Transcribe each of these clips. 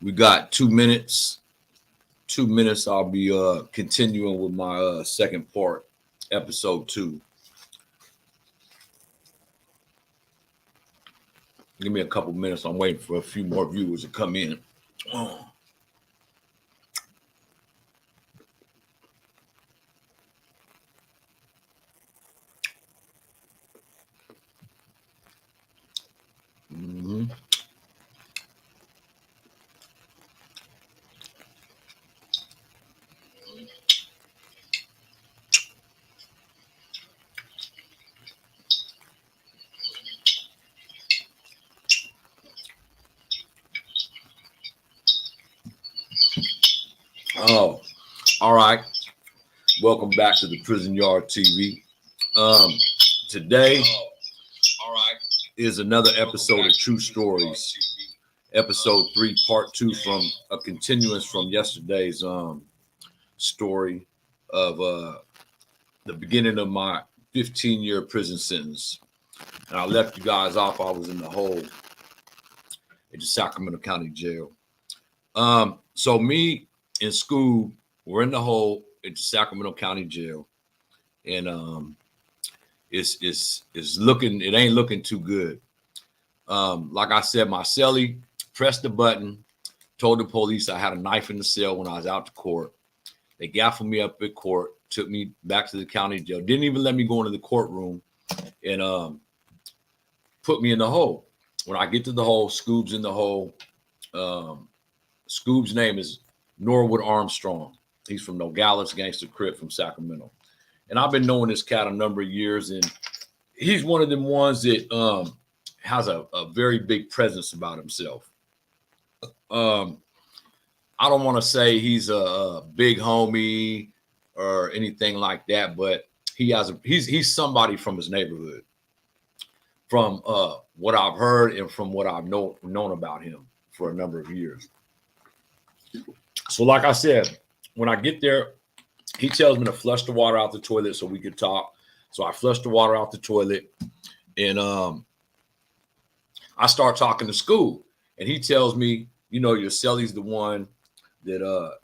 We got 2 minutes. 2 minutes. I'll be continuing with my second part, episode 2. Give me a couple minutes. I'm waiting for a few more viewers to come in. Oh. Mm-hmm. Oh, all right. Welcome back to the Prison Yard TV. Today is another episode of True Stories, episode 3, part 2, from a continuance from yesterday's story of the beginning of my 15-year prison sentence. And I left you guys off. I was in the hole at the Sacramento County Jail. So me in school, we're in the hole at the Sacramento County Jail, and it ain't looking too good. Like I said, my cellie pressed the button, told the police I had a knife in the cell when I was out to court. They gaffled me up at court, took me back to the county jail, didn't even let me go into the courtroom, and put me in the hole. When I get to the hole, Scoob's in the hole. Scoob's name is Norwood Armstrong. He's from Nogales, Gangster Crip from Sacramento. And I've been knowing this cat a number of years, and he's one of them ones that has a very big presence about himself. I don't want to say he's a big homie or anything like that, but he's somebody from his neighborhood, from what I've heard and from what I've known about him for a number of years. So like I said, when I get there, he tells me to flush the water out the toilet so we could talk. So I flushed the water out the toilet, and I start talking to Scoob, and he tells me, your cellie's the one that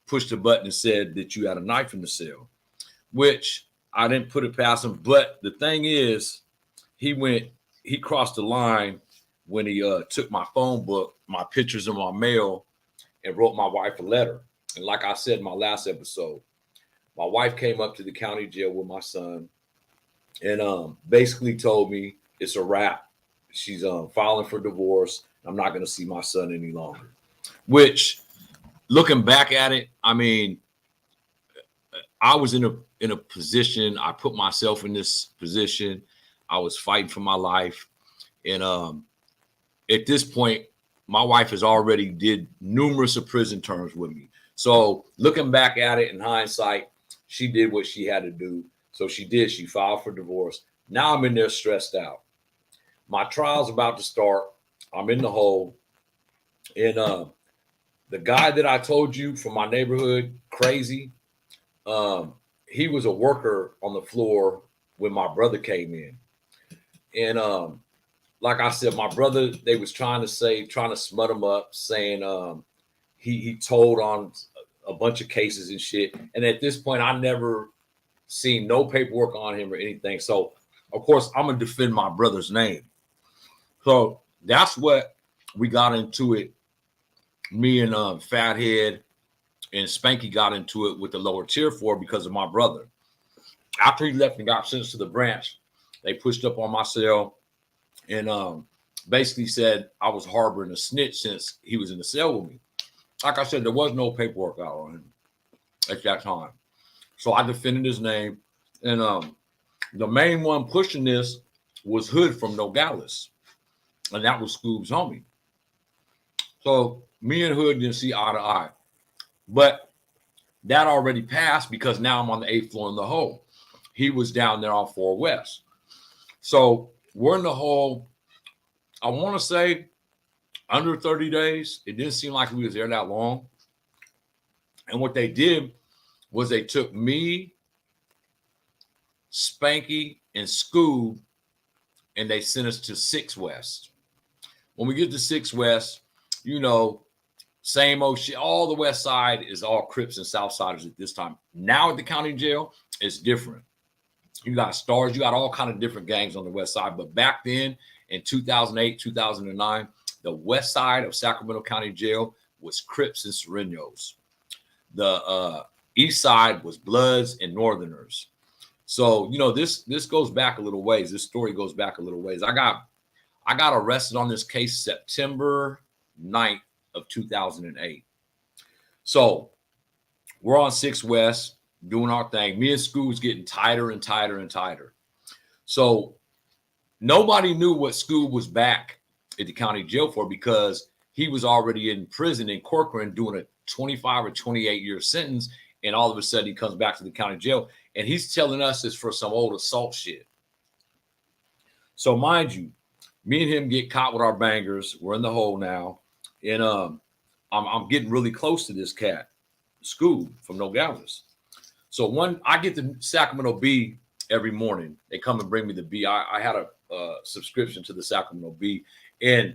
pushed the button and said that you had a knife in the cell, which I didn't put it past him. But the thing is, he crossed the line when he took my phone book, my pictures of my mail, and wrote my wife a letter. And like I said in my last episode, my wife came up to the county jail with my son and basically told me it's a wrap. She's filing for divorce. I'm not going to see my son any longer. Which, looking back at it, I mean, I was in a position. I put myself in this position. I was fighting for my life, and at this point, my wife has already did numerous of prison terms with me. So looking back at it in hindsight, she did what she had to do. So she did. She filed for divorce. Now I'm in there stressed out. My trial's about to start. I'm in the hole. And the guy that I told you from my neighborhood, Crazy, he was a worker on the floor when my brother came in. And like I said, my brother, they was trying to smut him up, saying he told on a bunch of cases and shit. And at this point, I never seen no paperwork on him or anything. So, of course, I'm going to defend my brother's name. So that's what we got into it. Me and Fathead and Spanky got into it with the lower tier for because of my brother. After he left and got sentenced to the branch, they pushed up on my cell and basically said I was harboring a snitch since he was in the cell with me. Like I said, there was no paperwork out on him at that time. So I defended his name. And the main one pushing this was Hood from Nogales. And that was Scoob's homie. So me and Hood didn't see eye to eye. But that already passed because now I'm on the 8th floor in the hole. He was down there on 4 West. So we're in the hole, I want to say, under 30 days. It didn't seem like we was there that long. And what they did was they took me, Spanky, and Scoob, and they sent us to 6 West. When we get to 6 West, Same old shit. All the West Side is all Crips and Southsiders at this time. Now at the county jail, it's different. You got stars, you got all kind of different gangs on the West Side. But back then in 2008, 2009, the West Side of Sacramento County Jail was Crips and Serenos. The East Side was Bloods and Northerners. So, this goes back a little ways. This story goes back a little ways. I got arrested on this case September 9th of 2008. So we're on 6 West doing our thing. Me and Scoo was getting tighter and tighter and tighter. So nobody knew what Scoo was back at the county jail for, because he was already in prison in Corcoran doing a 25 or 28 year sentence. And all of a sudden he comes back to the county jail and he's telling us it's for some old assault shit. So mind you, me and him get caught with our bangers. We're in the hole now. And I'm getting really close to this cat, Scoo from Nogales. So I get the Sacramento Bee every morning. They come and bring me the Bee. I had a subscription to the Sacramento Bee, and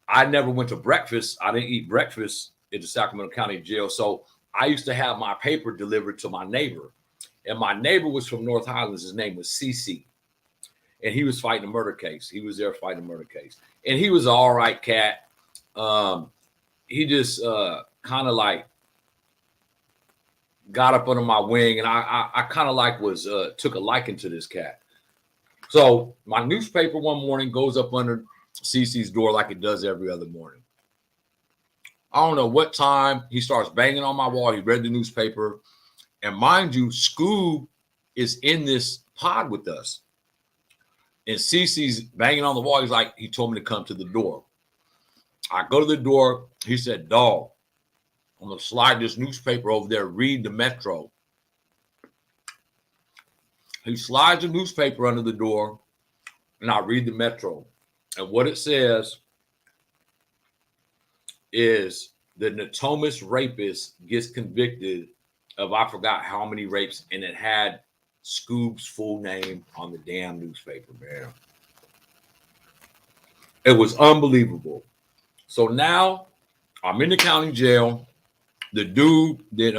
I never went to breakfast. I didn't eat breakfast at the Sacramento County Jail. So I used to have my paper delivered to my neighbor, and my neighbor was from North Highlands. His name was CC, and he was fighting a murder case. He was there fighting a murder case, and he was an all right cat. He just kind of like got up under my wing, and I kind of like took a liking to this cat. So my newspaper one morning goes up under CC's door like it does every other morning. I don't know what time he starts banging on my wall. He read the newspaper, and mind you, Scoob is in this pod with us, and CC's banging on the wall. He's like, he told me to come to the door. I go to the door. He said, "Dog, I'm going to slide this newspaper over there. Read the Metro." He slides the newspaper under the door, and I read the Metro. And what it says is the Natomas rapist gets convicted of I forgot how many rapes, and it had Scoob's full name on the damn newspaper, man. It was unbelievable. So now I'm in the county jail. The dude that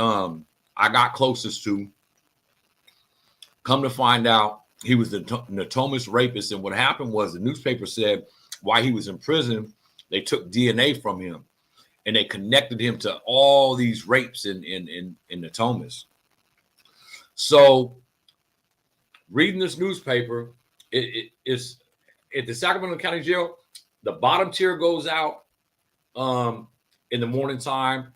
I got closest to, come to find out, he was the Natomas rapist. And what happened was the newspaper said while he was in prison, they took DNA from him and they connected him to all these rapes in Natomas. So reading this newspaper, it's at the Sacramento County Jail. The bottom tier goes out in the morning time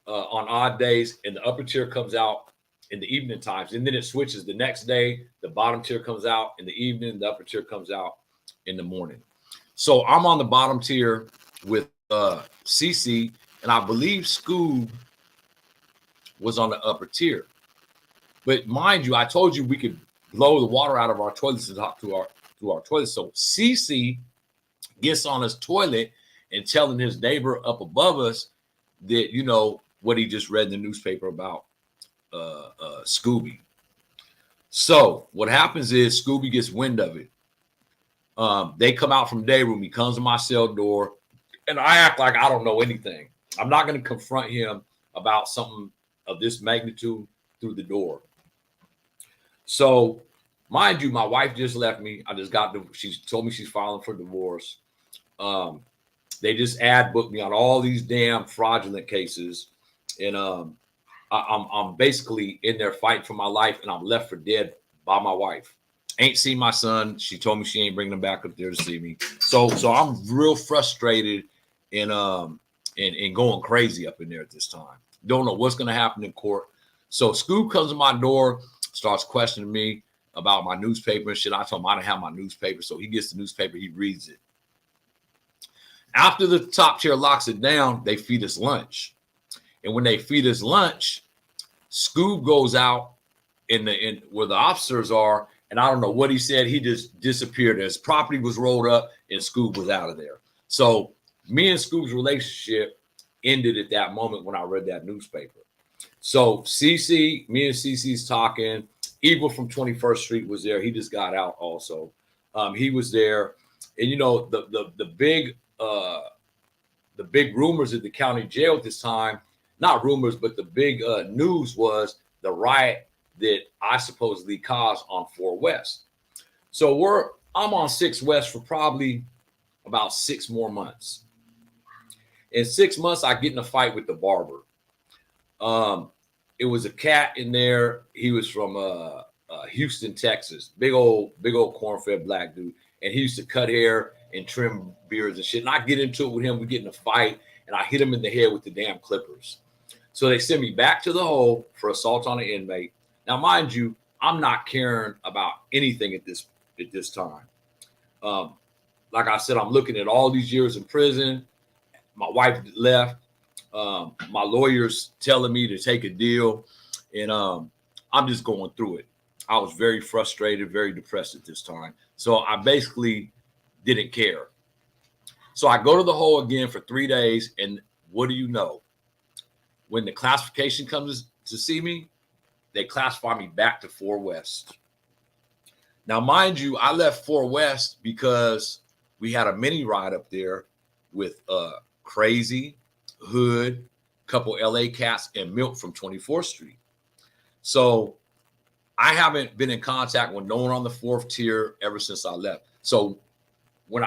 on odd days, and the upper tier comes out in the evening times. And then it switches the next day. The bottom tier comes out in the evening. The upper tier comes out in the morning. So I'm on the bottom tier with CC, and I believe Scoob was on the upper tier. But mind you, I told you we could blow the water out of our toilets and talk to our toilets. So CC gets on his toilet and telling his neighbor up above us that, what he just read in the newspaper about Scooby. So what happens is Scooby gets wind of it. They come out from day room. He comes to my cell door, and I act like I don't know anything. I'm not going to confront him about something of this magnitude through the door. So, mind you, my wife just left me. She told me she's filing for divorce. They just ad booked me on all these damn fraudulent cases. And I'm basically in there fighting for my life, and I'm left for dead by my wife. Ain't seen my son. She told me she ain't bringing him back up there to see me. So I'm real frustrated and going crazy up in there at this time. Don't know what's going to happen in court. So Scoop comes to my door, starts questioning me about my newspaper and shit. I told him I didn't have my newspaper. So he gets the newspaper, he reads it. After the top tier locks it down, they feed us lunch. And when they feed us lunch, Scoob goes out in where the officers are, and I don't know what he said. He just disappeared. His property was rolled up, and Scoob was out of there. So me and Scoob's relationship ended at that moment when I read that newspaper. So me and CC's talking. Evil from 21st Street was there. He just got out also. He was there, and the big big rumors at the county jail at this time, not rumors, but the big news was the riot that I supposedly caused on 4 West. So I'm on 6 West for probably about 6 more months. In 6 months, I get in a fight with the barber. It was a cat in there. He was from Houston, Texas. Big old corn-fed black dude. And he used to cut hair and trim beards and shit. And I get into it with him. We get in a fight, and I hit him in the head with the damn clippers. So they send me back to the hole for assault on an inmate. Now, mind you, I'm not caring about anything at this time. Like I said, I'm looking at all these years in prison. My wife left. My lawyer's telling me to take a deal, and I'm just going through it. I was very frustrated, very depressed at this time. So I basically didn't care. So I go to the hole again for 3 days, and what do you know? When the classification comes to see me, they classify me back to 4 West. Now, mind you, I left 4 West because we had a mini ride up there with Crazy, Hood, couple LA cats, and Milk from 24th Street. So I haven't been in contact with no one on the 4th tier ever since I left. So when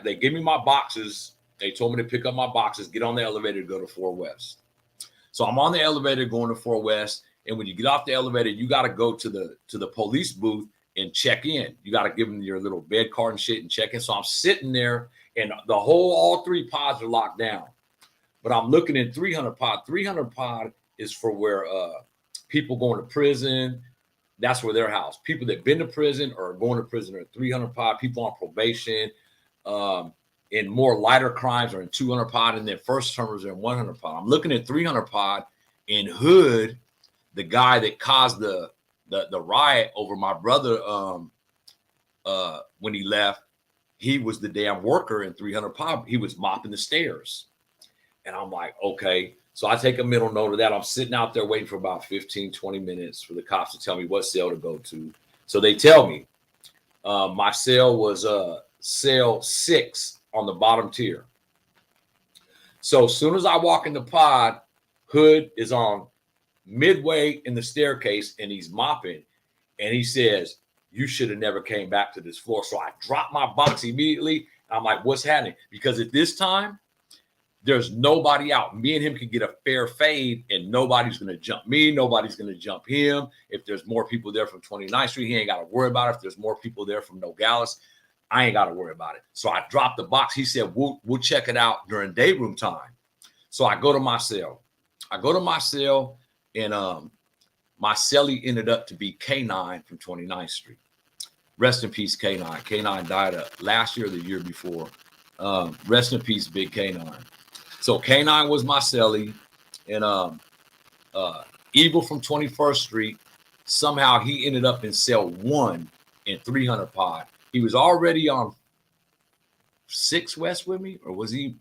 they give me my boxes, they told me to pick up my boxes, get on the elevator to go to 4 West. So I'm on the elevator going to 4 West, and when you get off the elevator, you got to go to the police booth and check in. You got to give them your little bed card and shit and check in. So I'm sitting there, and all 3 pods are locked down. But I'm looking at 300 pod. 300 pod is for where people going to prison. That's where their house. People that been to prison or going to prison are 300 pod. People on probation, in more lighter crimes are in 200 pod, and then first termers are in 100 pod. I'm looking at 300 pod. In Hood, the guy that caused the riot over my brother when he left, he was the damn worker in 300 pod. He was mopping the stairs. And I'm like, okay. So I take a mental note of that. I'm sitting out there waiting for about 15, 20 minutes for the cops to tell me what cell to go to. So they tell me my cell was cell 6 on the bottom tier. So as soon as I walk in the pod, Hood is on midway in the staircase, and he's mopping. And he says, you should have never came back to this floor. So I drop my box immediately. I'm like, what's happening? Because at this time, there's nobody out. Me and him can get a fair fade, and nobody's going to jump me. Nobody's going to jump him. If there's more people there from 29th Street, he ain't got to worry about it. If there's more people there from Nogales, I ain't got to worry about it. So I dropped the box. He said, we'll check it out during day room time. So I go to my cell. And my cellie ended up to be K9 from 29th Street. Rest in peace, K9. K9 died last year or the year before. Rest in peace, big K9. So K9 was my cellie, and Evil from 21st Street, somehow he ended up in cell 1 in 300 pod. He was already on 6 West with me, or was he?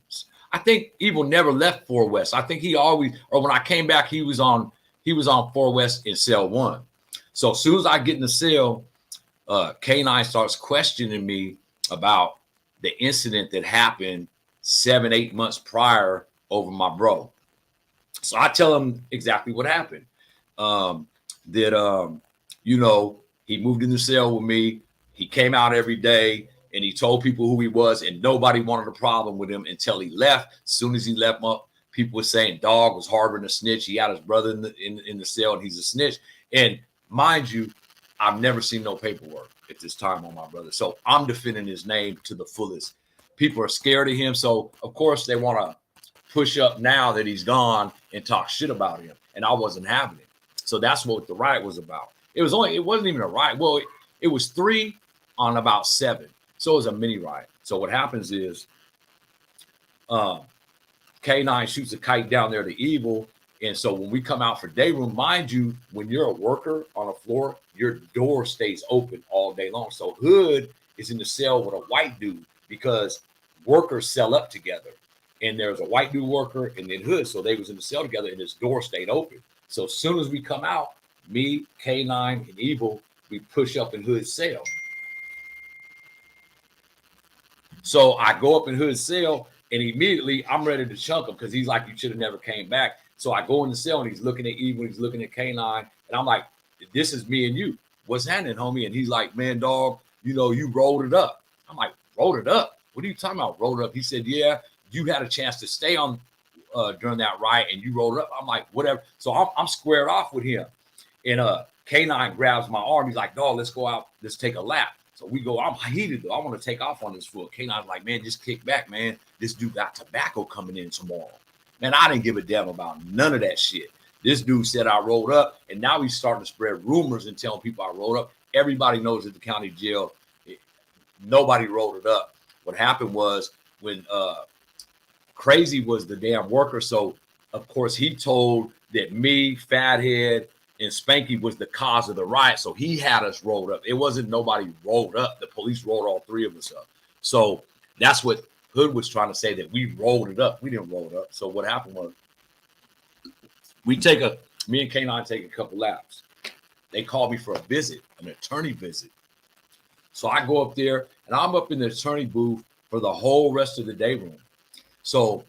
I think Evil never left 4 West. I think he always, or when I came back, he was on 4 West in cell 1. So as soon as I get in the cell, K9 starts questioning me about the incident that happened 7-8 months prior over my bro. So I tell him exactly what happened. He moved in the cell with me. He came out every day, and he told people who he was, and nobody wanted a problem with him until he left. As soon as he left, people were saying Dog was harboring a snitch. He had his brother in the cell, and he's a snitch. And mind you, I've never seen no paperwork at this time on my brother. So I'm defending his name to the fullest. People are scared of him. So, of course, they want to push up now that he's gone and talk shit about him. And I wasn't having it. So that's what the riot was about. It wasn't even a riot. Well, it was 3 on about 7. So it was a mini riot. So what happens is K9 shoots a kite down there to Evil. And so when we come out for day room, mind you, when you're a worker on a floor, your door stays open all day long. So Hood is in the cell with a white dude because workers cell up together. And there's a white dude worker and then Hood. So they was in the cell together and his door stayed open. So as soon as we come out, me, K9, and Evil, we push up in Hood's cell. So I go up in Hood's cell, And immediately I'm ready to chunk him because he's like, you should have never came back. So I go in the cell and he's looking at Evil, he's looking at K9, and I'm like, this is me and you. What's happening, homie? And he's like, man, dog, you rolled it up. I'm like, rolled it up? What are you talking about, rolled it up? He said, yeah, you had a chance to stay on during that riot and you rolled it up. I'm like, whatever. So I'm squared off with him. And K9 grabs my arm. He's like, dog, let's go out. Let's take a lap. So we go, I'm heated though. I want to take off on this foot. K9's like, man, just kick back, man. This dude got tobacco coming in tomorrow. Man, I didn't give a damn about none of that shit. This dude said I rolled up, and now he's starting to spread rumors and telling people I rolled up. Everybody knows at the county jail, nobody rolled it up. What happened was when Crazy was the damn worker, so of course he told that me, Fathead, and Spanky was the cause of the riot, so he had us rolled up. It wasn't nobody rolled up. The police rolled all three of us up. So that's what Hood was trying to say, that we rolled it up. We didn't roll it up. So what happened was me and K9 take a couple laps. They called me for a visit, an attorney visit. So I go up there and I'm up in the attorney booth for the whole rest of the day room. So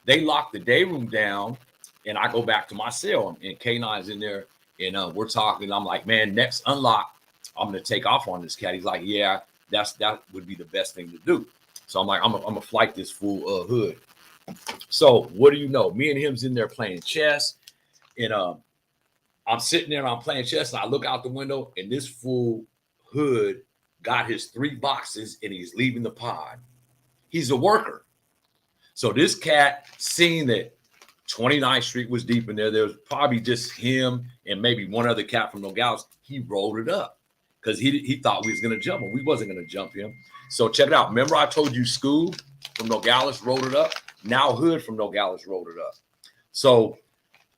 they lock the day room down and I go back to my cell and K9's in there and we're talking. I'm like, man, next unlock, I'm going to take off on this cat. He's like, yeah, that would be the best thing to do. So I'm like, I'm gonna flight this fool Hood. So what do you know? Me and him's in there playing chess, and I'm sitting there and I'm playing chess, and I look out the window, and this fool Hood got his 3 boxes and he's leaving the pod. He's a worker. So this cat seen that 29th Street was deep in there. There was probably just him and maybe one other cat from Nogales. He rolled it up because he thought we was gonna jump him. We wasn't gonna jump him. So check it out. Remember I told you Scoob from Nogales rolled it up? Now Hood from Nogales rolled it up. So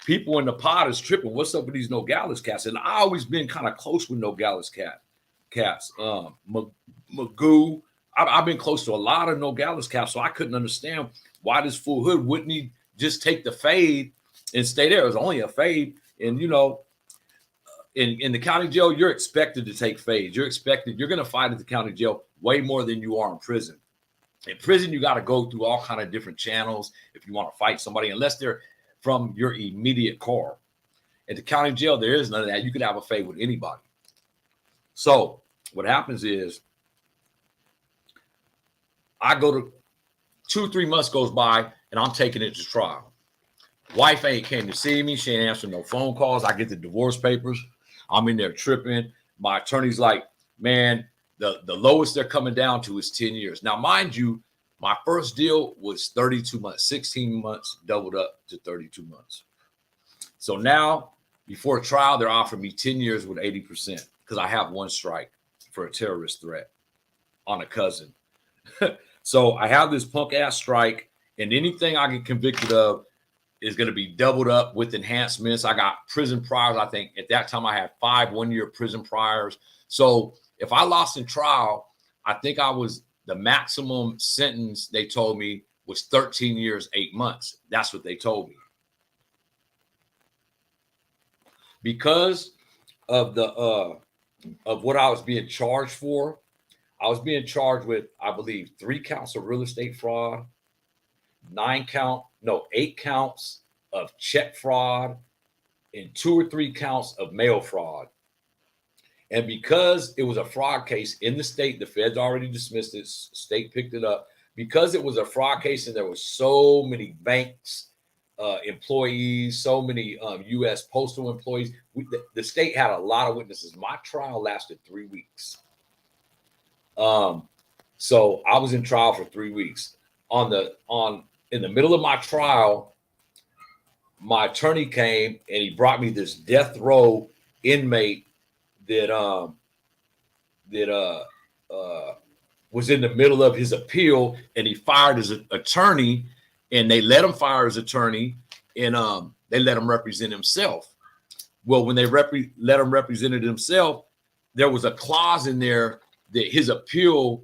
people in the pod is tripping. What's up with these Nogales cats? And I always been kind of close with Nogales cats. Magoo. I've been close to a lot of Nogales cats, so I couldn't understand why this fool Hood wouldn't he just take the fade and stay there. It was only a fade. And in the county jail, you're expected to take fades. You're going to fight at the county jail way more than you are in prison. In prison, you got to go through all kind of different channels if you want to fight somebody, unless they're from your immediate car. At the county jail, there is none of that. You can have a fade with anybody. So what happens is I go to 2-3 months goes by and I'm taking it to trial. Wife ain't came to see me. She ain't answering no phone calls. I get the divorce papers. I'm in there tripping. My attorney's like, man, the lowest they're coming down to is 10 years. Now, mind you, my first deal was 32 months, 16 months, doubled up to 32 months. So now, before trial, they're offering me 10 years with 80% because I have 1 strike for a terrorist threat on a cousin. So I have this punk ass strike, and anything I get convicted of is going to be doubled up with enhancements. I got prison priors. I think at that time I had 5 1-year prison priors. So if I lost in trial, I think the maximum sentence they told me was 13 years, 8 months. That's what they told me. Because of of what I was being charged for, I was being charged with, I believe, 3 counts of real estate fraud, 8 counts of check fraud, and 2 or 3 counts of mail fraud. And because it was a fraud case in the state, the feds already dismissed it, state picked it up. Because it was a fraud case and there was so many banks, employees, so many U.S. postal employees, the state had a lot of witnesses. My trial lasted 3 weeks. So I was in trial for 3 weeks. In the middle of my trial, my attorney came and he brought me this death row inmate that was in the middle of his appeal, and he fired his attorney, and they let him fire his attorney, and they let him represent himself. Well, when they let him represent himself, there was a clause in there that his appeal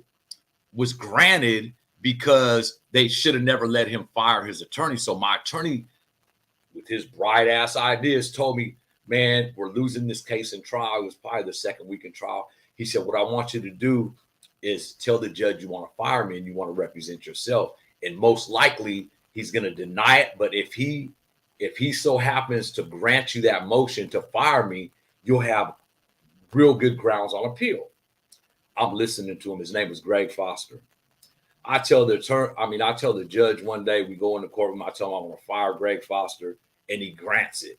was granted because they should have never let him fire his attorney. So my attorney, with his bright ass ideas, told me, man, we're losing this case in trial. It was probably the 2nd week in trial. He said, what I want you to do is tell the judge you want to fire me and you want to represent yourself. and most likely he's going to deny it. But if he so happens to grant you that motion to fire me, you'll have real good grounds on appeal. I'm listening to him. His name is Greg Foster. I tell the judge one day, we go in the courtroom, I tell him I want to fire Greg Foster, and he grants it.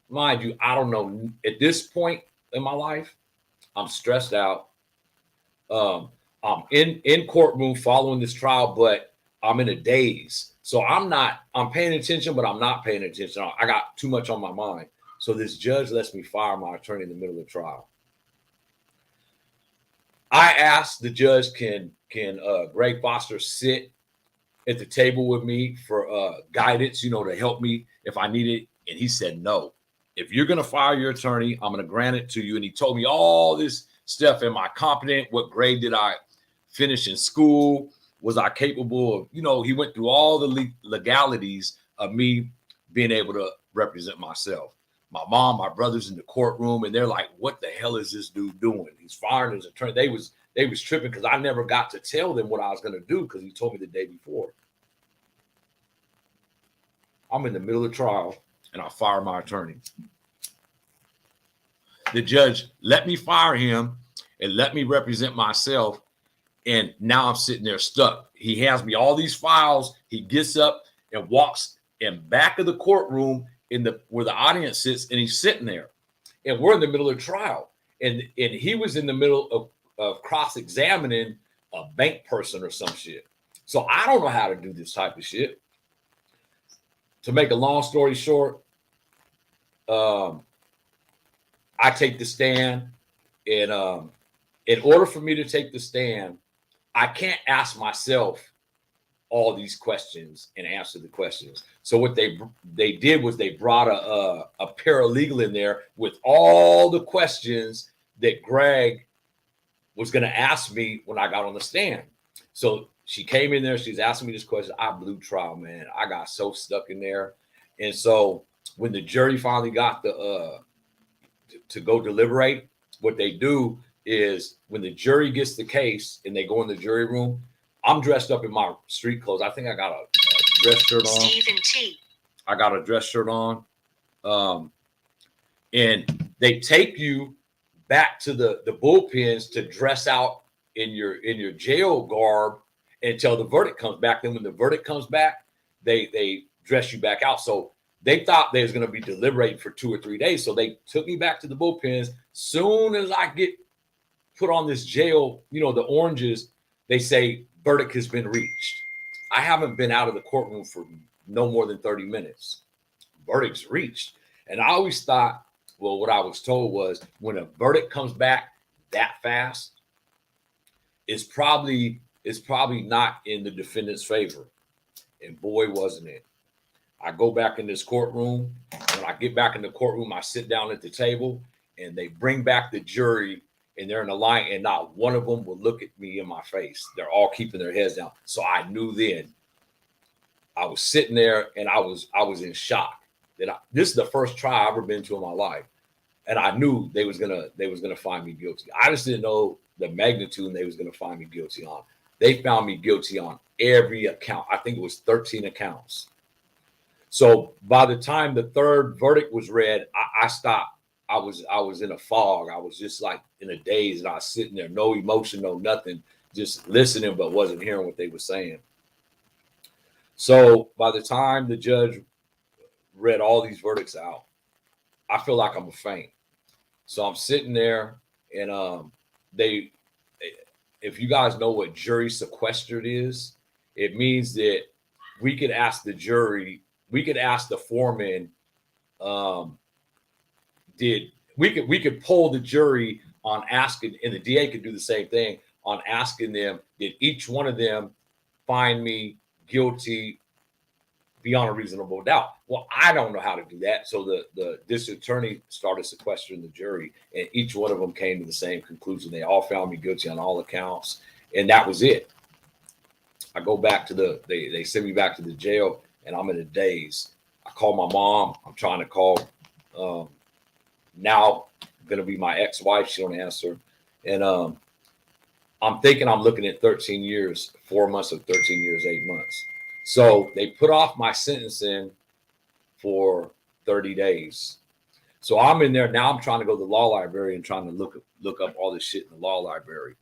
Mind you, I don't know, at this point in my life, I'm stressed out. I'm in courtroom following this trial, but I'm in a daze. So I'm paying attention, but I'm not paying attention. I got too much on my mind. So this judge lets me fire my attorney in the middle of the trial. I asked the judge, can Greg Foster sit at the table with me for guidance, to help me if I need it? And he said, no. If you're going to fire your attorney, I'm going to grant it to you. And he told me all this stuff. Am I competent? What grade did I finish in school? Was I capable of, he went through all the legalities of me being able to represent myself. My mom, my brother's in the courtroom, and they're like, what the hell is this dude doing? He's firing his attorney. They was tripping because I never got to tell them what I was going to do because he told me the day before. I'm in the middle of trial, and I fire my attorney. The judge let me fire him and let me represent myself, and now I'm sitting there stuck. He hands me all these files. He gets up and walks in back of the courtroom where the audience sits, and he's sitting there. And we're in the middle of trial. And he was in the middle of cross-examining a bank person or some shit. So I don't know how to do this type of shit. To make a long story short, I take the stand, and in order for me to take the stand, I can't ask myself all these questions and answer the questions. So what they did was they brought a paralegal in there with all the questions that Greg was going to ask me when I got on the stand. So she came in there, she's asking me this question. I blew trial, man. I got so stuck in there. And so when the jury finally got to go deliberate, what they do is when the jury gets the case and they go in the jury room, I'm dressed up in my street clothes. I think I got a dress shirt on. Stephen T. I got a dress shirt on. And they take you back to the bullpens to dress out in your jail garb until the verdict comes back. Then when the verdict comes back, they dress you back out. So they thought they was going to be deliberating for 2 or 3 days. So they took me back to the bullpens. Soon as I get put on this jail, the oranges, they say verdict has been reached. I haven't been out of the courtroom for no more than 30 minutes. Verdict's reached. And I always thought, well, what I was told was when a verdict comes back that fast, it's probably not in the defendant's favor. And boy, wasn't it. I go back in this courtroom. When I get back in the courtroom, I sit down at the table, and they bring back the jury, and they're in a line, and not one of them will look at me in my face. They're all keeping their heads down. So I knew then. I was sitting there, and I was in shock. This is the first trial I've ever been to in my life, and I knew they was gonna find me guilty. I just didn't know the magnitude they was gonna find me guilty on. They found me guilty on every account. I think it was 13 accounts. So by the time the third verdict was read, I stopped. I was in a fog. I was just like in a daze, and I was sitting there, no emotion, no nothing, just listening, but wasn't hearing what they were saying. So by the time the judge read all these verdicts out, I feel like I'm a faint. So I'm sitting there, and if you guys know what jury sequestered is, it means that we could ask the jury, we could ask the foreman, we could poll the jury on asking, and the DA could do the same thing on asking them, did each one of them find me guilty beyond a reasonable doubt? Well, I don't know how to do that. So the district attorney started sequestering the jury, and each one of them came to the same conclusion. They all found me guilty on all accounts, and that was it. I go back to they send me back to the jail, and I'm in a daze. I call my mom. I'm trying to call now going to be my ex-wife. She don't answer. And I'm thinking I'm looking at 13 years, 4 months of 13 years, 8 months. So they put off my sentencing for 30 days. So I'm in there now. I'm trying to go to the law library and trying to look up all this shit in the law library,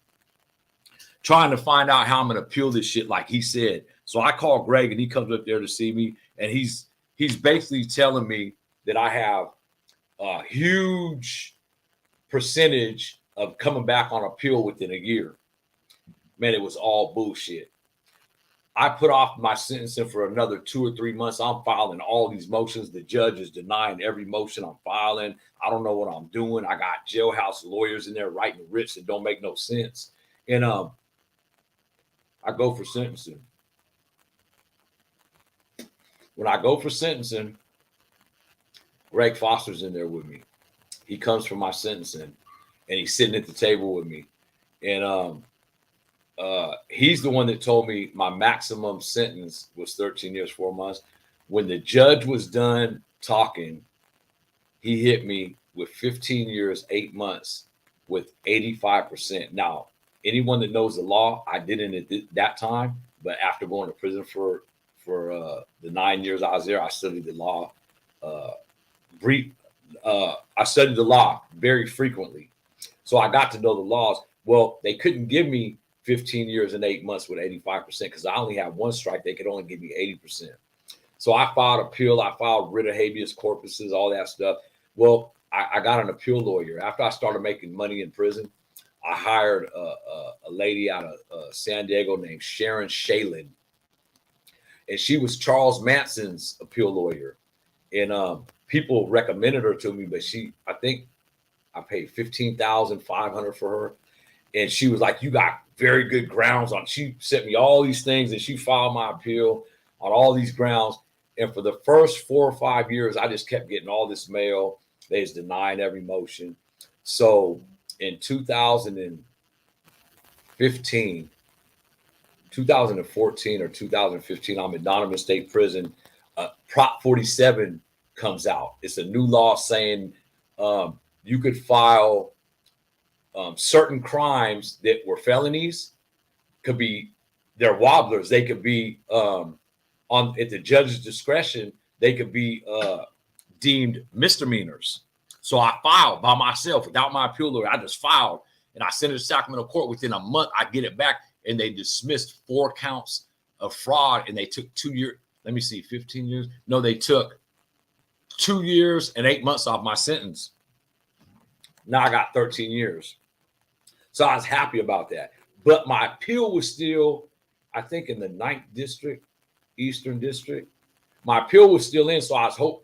trying to find out how I'm going to appeal this shit like he said. So I call Greg and he comes up there to see me, and he's basically telling me that I have a huge percentage of coming back on appeal within a year. Man, it was all bullshit. I put off my sentencing for another 2 or 3 months. I'm filing all these motions. The judge is denying every motion I'm filing. I don't know what I'm doing. I got jailhouse lawyers in there writing writs that don't make no sense. And I go for sentencing. When I go for sentencing, Greg Foster's in there with me. He comes for my sentencing, and he's sitting at the table with me. And he's the one that told me my maximum sentence was 13 years, 4 months. When the judge was done talking, he hit me with 15 years, 8 months with 85%. Now, anyone that knows the law, I didn't at that time, but after going to prison for the 9 years I was there, I studied the law. I studied the law very frequently. So I got to know the laws. Well, they couldn't give me 15 years and 8 months with 85% because I only had one strike. They could only give me 80%. So I filed appeal. I filed writ of habeas corpuses, all that stuff. Well, I got an appeal lawyer. After I started making money in prison, I hired a lady out of San Diego named Sharon Shalin. And she was Charles Manson's appeal lawyer. And people recommended her to me, but I think I paid $15,500 for her. And she was like, you got very good grounds on. She sent me all these things, and she filed my appeal on all these grounds. And for the first 4 or 5 years, I just kept getting all this mail. They was denying every motion. So in 2014 or 2015, I'm in Donovan State Prison. Prop 47 comes out. It's a new law saying you could file certain crimes that were felonies. Could be, they're wobblers. They could be at the judge's discretion. They could be deemed misdemeanors. So I filed by myself without my appeal lawyer. I just filed, and I sent it to Sacramento court. Within a month, I get it back, and they dismissed 4 counts of fraud, and they took 2 years. Let me see, 15 years. No, they took 2 years and 8 months off my sentence. Now I got 13 years. So I was happy about that. But my appeal was still, I think, in the 9th district, Eastern District. My appeal was still in, so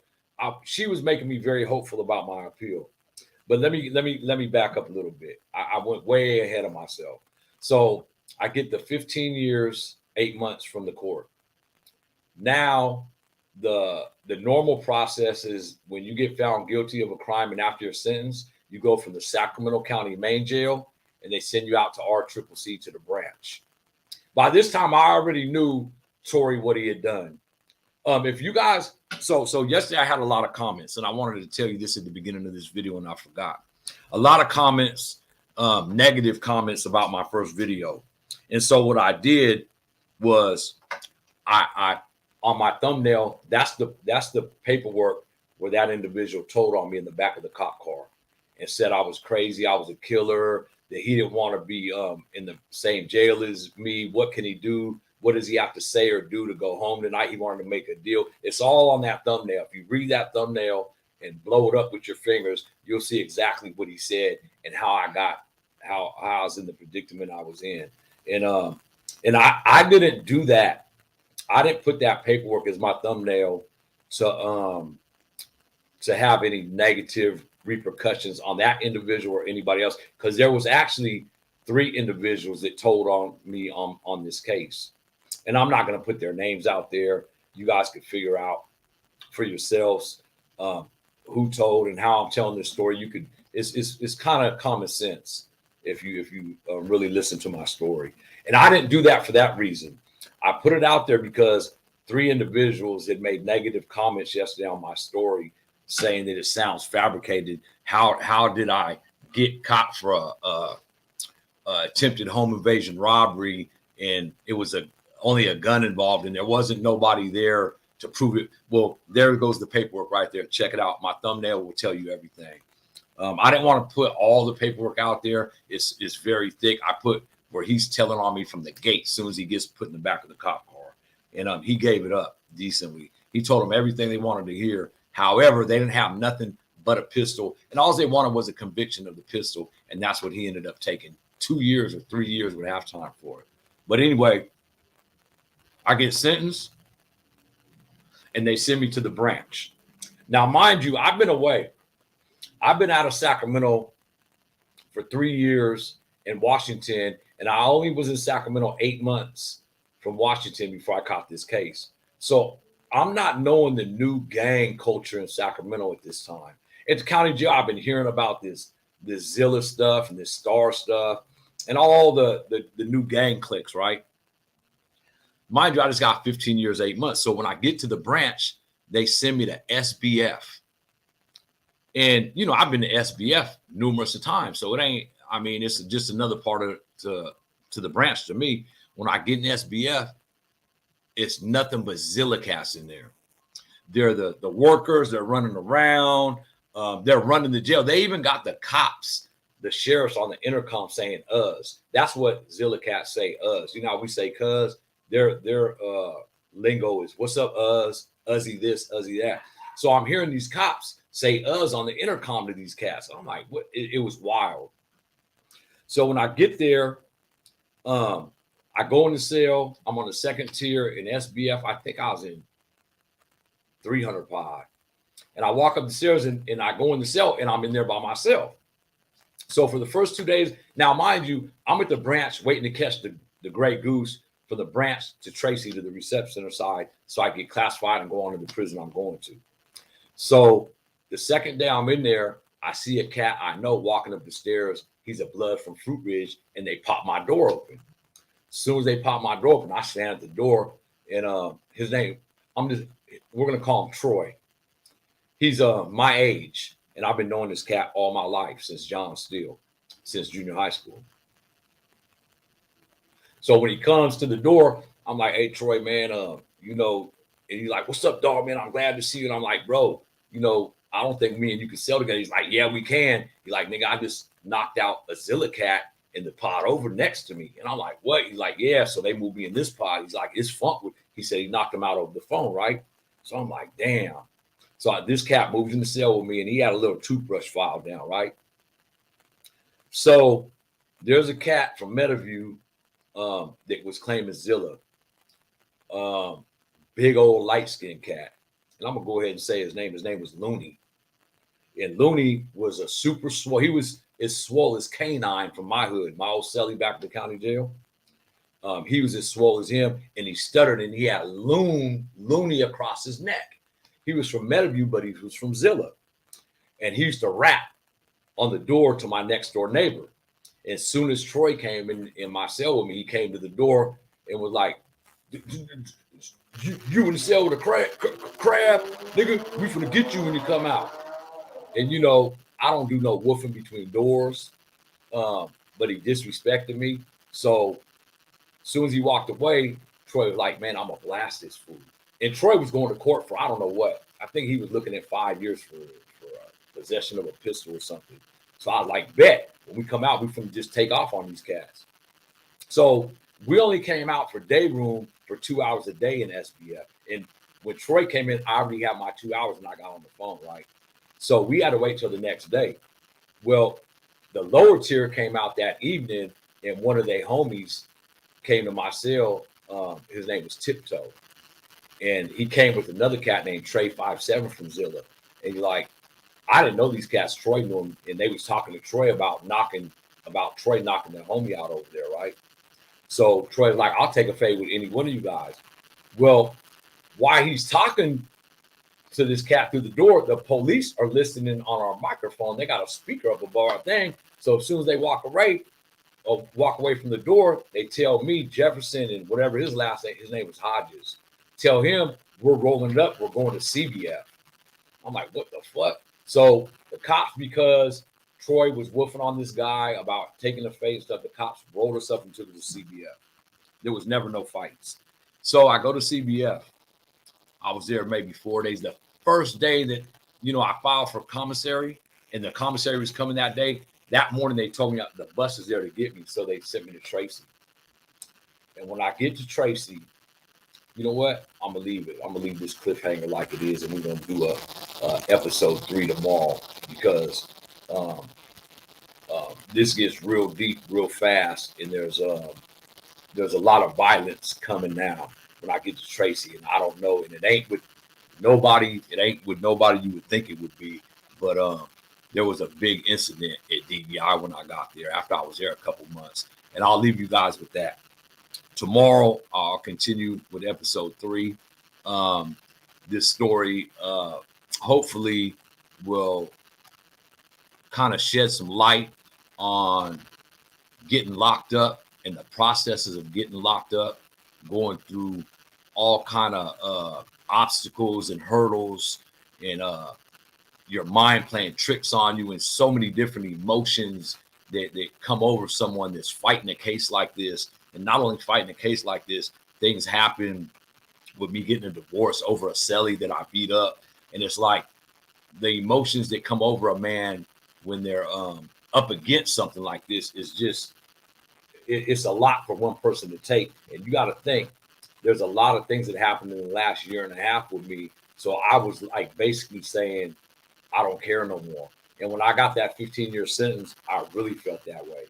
she was making me very hopeful about my appeal. But let me back up a little bit. I went way ahead of myself. So I get the 15 years, 8 months from the court. Now the normal process is when you get found guilty of a crime and after your sentence, you go from the Sacramento County main jail and they send you out to RCCC to the branch. By this time, I already knew Tory what he had done. If you guys, so yesterday I had a lot of comments, and I wanted to tell you this at the beginning of this video, and I forgot. A lot of comments, negative comments about my first video. And so what I did was I on my thumbnail, that's the paperwork where that individual told on me in the back of the cop car and said I was crazy, I was a killer, that he didn't want to be in the same jail as me. What can he do? What does he have to say or do to go home tonight? He wanted to make a deal. It's all on that thumbnail. If you read that thumbnail and blow it up with your fingers, you'll see exactly what he said and how I was in the predicament I was in. And I didn't do that. I didn't put that paperwork as my thumbnail to have any negative repercussions on that individual or anybody else, because there was actually 3 individuals that told on me on this case. And I'm not going to put their names out there. You guys could figure out for yourselves who told and how I'm telling this story. It's kind of common sense if you really listen to my story. And I didn't do that for that reason. I put it out there because 3 individuals had made negative comments yesterday on my story, saying that it sounds fabricated. How did I get caught for attempted home invasion robbery, and it was only a gun involved, and there wasn't nobody there to prove it. Well, there goes the paperwork right there. Check it out. My thumbnail will tell you everything. I didn't want to put all the paperwork out there. It's very thick. I put where he's telling on me from the gate as soon as he gets put in the back of the cop car. And he gave it up decently. He told them everything they wanted to hear. However, they didn't have nothing but a pistol. And all they wanted was a conviction of the pistol. And that's what he ended up taking 2 years or 3 years would have time for it. But anyway, I get sentenced and they send me to the branch. Now, mind you, I've been away. I've been out of Sacramento for 3 years in Washington, and I only was in Sacramento 8 months from Washington before I caught this case. So I'm not knowing the new gang culture in Sacramento at this time. At the county jail, I've been hearing about this Zilla stuff and this Star stuff and all the new gang cliques, right? Mind you, I just got 15 years, 8 months. So when I get to the branch, they send me to SBF. And, you know, I've been to SBF numerous of times. So it ain't, I mean, it's just another part of to the branch to me. When I get in SBF, it's nothing but Zilla cats in there. They're the workers. They're running around. They're running the jail. They even got the cops, the sheriffs on the intercom saying us. That's what Zilla cats say, us. You know how we say cuz? Their lingo is what's up, us, Uzzy this, Uzzy that. So I'm hearing these cops say us on the intercom to these cats. I'm like, what? It was wild. So when I get there, I go in the cell. I'm on the second tier in SBF. I think I was in 300 pod. And I walk up the stairs and I go in the cell and I'm in there by myself. So for the first 2 days, now mind you, I'm at the branch waiting to catch the gray goose for the branch to Tracy to the reception center side so I get classified and go on to the prison I'm going to. So the second day I'm in there, I see a cat I know walking up the stairs. He's a blood from Fruit Ridge, and they pop my door open. As soon as they pop my door open, I stand at the door, and his name, we're gonna call him Troy. He's my age, and I've been knowing this cat all my life since John Steele, since junior high school. So when he comes to the door, I'm like, "Hey, Troy, man, you know," and he's like, "What's up, dog, man? I'm glad to see you." And I'm like, "Bro, you know, I don't think me and you can sell together." He's like, "Yeah, we can." He's like, "Nigga, I just knocked out a Zilla cat in the pod over next to me." And I'm like, "What?" He's like, "Yeah." So they moved me in this pod. He's like, "It's funk." He said he knocked him out over the phone, right? So I'm like, "Damn." So this cat moved in the cell with me, and he had a little toothbrush file down, right? So there's a cat from Meadowview that was claiming Zilla. Big old light-skinned cat. And I'm going to go ahead and say his name. His name was Looney. And Looney was a super swole. He was as swole as Canine from my hood, my old celly back at the county jail. He was as swole as him, and he stuttered, and he had Looney across his neck. He was from Meadowview, but he was from Zilla. And he used to rap on the door to my next door neighbor. As soon as Troy came in my cell with me, he came to the door and was like, you in the cell with a crab, nigga, we finna get you when you come out. And, you know, I don't do no woofing between doors, but he disrespected me. So as soon as he walked away, Troy was like, "Man, I'm going to blast this fool." And Troy was going to court for I don't know what. I think he was looking at 5 years for possession of a pistol or something. So I was like, bet. When we come out, we finna just take off on these cats. So we only came out for day room for 2 hours a day in SBF. And when Troy came in, I already had my 2 hours and I got on the phone, right? So we had to wait till the next day. Well, the lower tier came out that evening, and one of their homies came to my cell. His name was Tiptoe. And he came with another cat named Trey 57 from Zilla. And he's like, I didn't know these cats. Troy knew him, and they was talking to Troy about Troy knocking their homie out over there, right? So Troy's like, "I'll take a fade with any one of you guys." Well, while he's talking to this cat through the door, the police are listening on our microphone. They got a speaker up above our thing. So as soon as they walk away from the door, they tell me, Jefferson, and whatever his last name, his name was Hodges, tell him we're rolling it up. We're going to CBF. I'm like, what the fuck? So the cops, because Troy was woofing on this guy about taking the face stuff. The cops rolled us up and took us to CBF. There was never no fights. So I go to CBF. I was there maybe 4 days. The first day that, I filed for commissary and the commissary was coming that day, that morning they told me the bus is there to get me. So they sent me to Tracy. And when I get to Tracy, you know what? I'm going to leave it. I'm going to leave this cliffhanger like it is. And we're going to do a episode 3 tomorrow because this gets real deep, real fast. And there's a lot of violence coming now when I get to Tracy. And I don't know. And it ain't with nobody. It ain't with nobody you would think it would be. But there was a big incident at DVI when I got there after I was there a couple months. And I'll leave you guys with that. Tomorrow, I'll continue with episode 3. This story hopefully will kind of shed some light on getting locked up and the processes of getting locked up, going through all kind of obstacles and hurdles and your mind playing tricks on you and so many different emotions that come over someone that's fighting a case like this. And not only fighting a case like this, things happen with me getting a divorce over a cellie that I beat up. And it's like the emotions that come over a man when they're up against something like this is just, it's a lot for one person to take. And you got to think, there's a lot of things that happened in the last year and a half with me. So I was like basically saying, I don't care no more. And when I got that 15-year sentence, I really felt that way.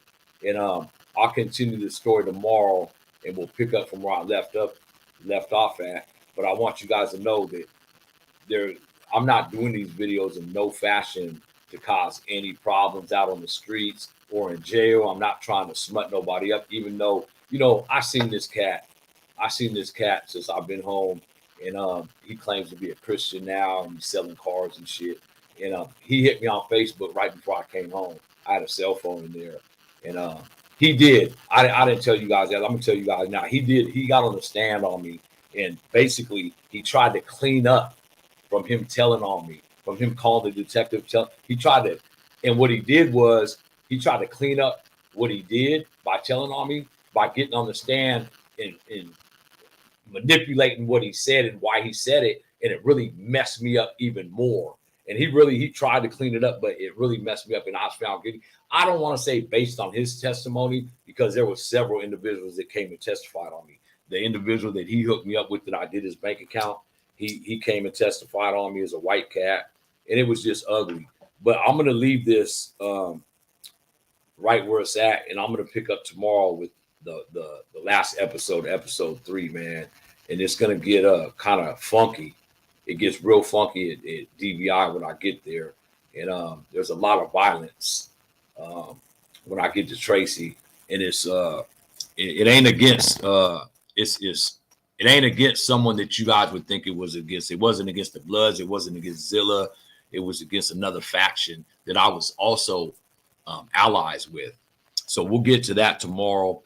And I'll continue the story tomorrow and we'll pick up from where I left off at. But I want you guys to know that I'm not doing these videos in no fashion to cause any problems out on the streets or in jail. I'm not trying to smut nobody up, even though, I seen this cat since I've been home. And he claims to be a Christian now and he's selling cars and shit. And he hit me on Facebook right before I came home. I had a cell phone in there. And he did. I didn't tell you guys that. I'm going to tell you guys now. He did. He got on the stand on me. And basically, he tried to clean up from him telling on me, from him calling the detective. And what he did was he tried to clean up what he did by telling on me, by getting on the stand and manipulating what he said and why he said it. And it really messed me up even more. And he tried to clean it up, but it really messed me up and I was found guilty. I don't want to say based on his testimony because there were several individuals that came and testified on me. The individual that he hooked me up with that I did his bank account, he came and testified on me as a white cat, and it was just ugly. But I'm going to leave this right where it's at, and I'm going to pick up tomorrow with the last episode 3, man. And it's going to get kind of funky. It gets real funky at DVI when I get there. And there's a lot of violence when I get to Tracy. And it's it ain't against it ain't against someone that you guys would think it was against. It wasn't against the Bloods. It wasn't against Zilla. It was against another faction that I was also allies with. So we'll get to that tomorrow.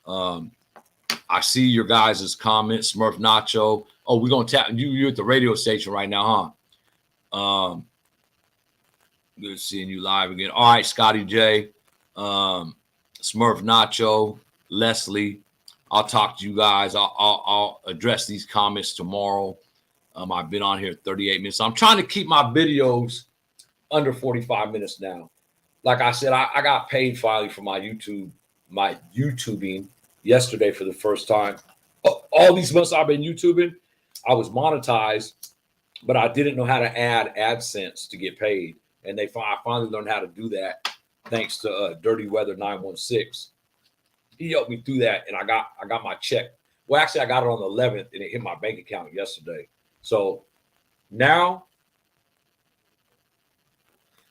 I see your guys' comments, Smurf Nacho. Oh, we're gonna tap you at the radio station right now, huh? Good seeing you live again. All right, Scotty J, Smurf Nacho, Leslie. I'll talk to you guys. I'll address these comments tomorrow. I've been on here 38 minutes. I'm trying to keep my videos under 45 minutes now. Like I said, I got paid finally for my YouTubing yesterday for the first time. All these months I've been YouTubing, I was monetized, but I didn't know how to add AdSense to get paid. And I finally learned how to do that thanks to Dirty Weather 916. He helped me through that, and I got my check. Well, actually, I got it on the 11th, and it hit my bank account yesterday. So now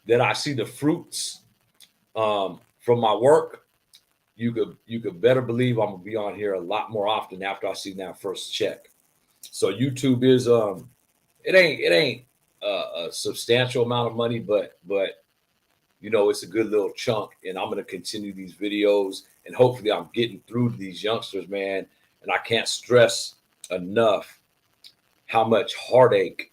that I see the fruits from my work, you could better believe I'm gonna be on here a lot more often after I see that first check. So YouTube is it ain't a substantial amount of money, but it's a good little chunk, and I'm gonna continue these videos, and hopefully I'm getting through to these youngsters, man. And I can't stress enough how much heartache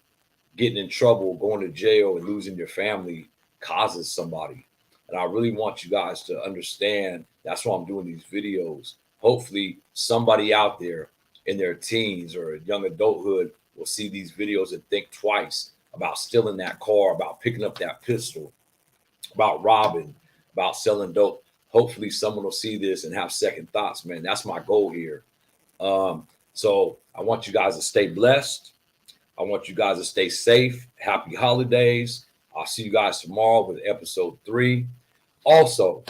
getting in trouble, going to jail, and losing your family causes somebody. And I really want you guys to understand that's why I'm doing these videos. Hopefully, somebody out there in their teens or young adulthood will see these videos and think twice about stealing that car, about picking up that pistol, about robbing, about selling dope. Hopefully, someone will see this and have second thoughts, man. That's my goal here. So I want you guys to stay blessed. I want you guys to stay safe. Happy holidays. I'll see you guys tomorrow with episode 3. Also,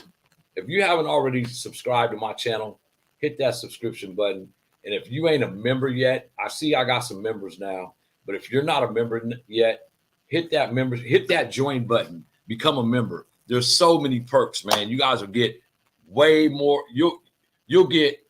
if you haven't already subscribed to my channel, hit that subscription button. And if you ain't a member yet, I see I got some members now. But if you're not a member yet, hit that join button. Become a member. There's so many perks, man. You guys will get way more. You'll get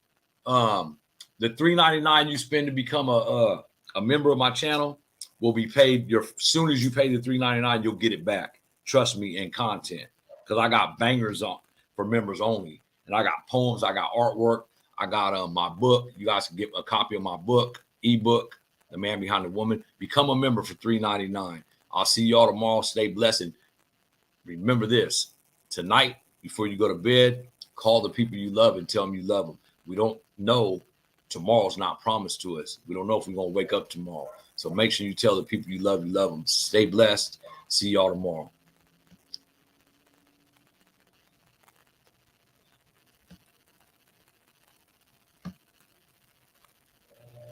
the $3.99 you spend to become a member of my channel will be paid. As soon as you pay the $3.99, you'll get it back. Trust me, in content, because I got bangers on for members only, and I got poems, I got artwork, I got my book. You guys can get a copy of my book, ebook, The Man Behind the Woman. Become a member for $3.99. I'll see y'all tomorrow. Stay blessed. And remember this: tonight, before you go to bed, call the people you love and tell them you love them. We don't know. Tomorrow's not promised to us. We don't know if we're going to wake up tomorrow. So make sure you tell the people you love them. Stay blessed. See y'all tomorrow.